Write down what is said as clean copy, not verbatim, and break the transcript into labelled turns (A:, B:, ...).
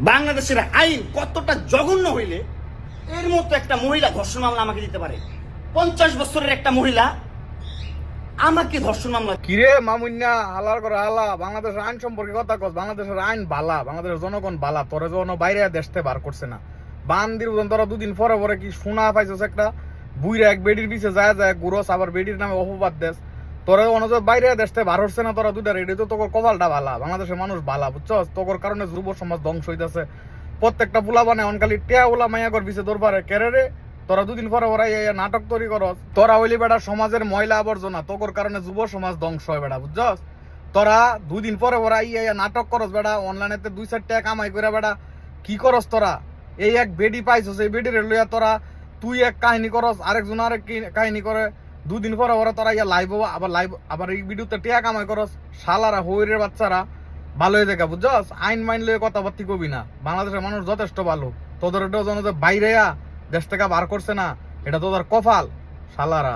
A: বাংলাদেশের আইন কতটা জঘন্য হইলে এর মতো একটা মহিলা ধর্ষণ মামলা আমাকে দিতে পারে? 50 বছরের একটা মহিলা আমাকে ধর্ষণ মামলা।
B: কিরে মামুন্যা হালার করে হালা, বাংলাদেশের আইন সম্পর্কে কথা কস। বাংলাদেশের আইন বালা, বাংলাদেশের জনগণ বালা। তোরে যখন বাইরে দেশতে বার করছে না, বান্দির তোরা দুদিন পরে পরে কি শোনা পাইছস একটা বুইরা এক বেডির পিছে যায় যায় গুরস, আবার বেডির নামে অপবাদ দেশ। তোরা অনুযায়ী বাইরে দেশতে বার হচ্ছে না, তোরা দুইটা রেডি তো তোর কপালটা বালা। বাংলাদেশের মানুষ বালা, বুঝছস? তোর কারণে যুব সমাজ ধ্বংস হইতেছে। প্রত্যেকটা পোলা বানে অনকালি টিয়া ওলা মাইয়া কর পিছে দরবারে কেরে রে। তোরা দুদিন পরে ওরা নাটক তৈরি করস। তোরা হইলি বেটা সমাজের ময়লা আবর্জনা, তোর কারণে যুব সমাজ ধ্বংস হয় বেটা, বুঝছস? তোরা দুদিন পরে ওরা নাটক করস বেটা, অনলাইনেতে 2-4 টাকা কামাই করে বেটা কি করস তোরা? এই এক বেডি পাইছস, এই বেডির লইয়া তোরা তুই এক কাহিনী করস, আরেকজন আরেক কাহিনী করে। দুদিন পরে ওরা তোরা লাইভ আবার এই ভিডিওতে টিয়া কামাই করস। শালারা হইরের বাচ্চারা ভালো হয়ে দেখা, বুঝছস? আইন মাইন লইয়া কথাবার্তি কবি না। বাংলাদেশের মানুষ যথেষ্ট ভালো। তোদের বাইরে দেশ থেকে বার করছে না, এটা তোদের কপাল শালারা।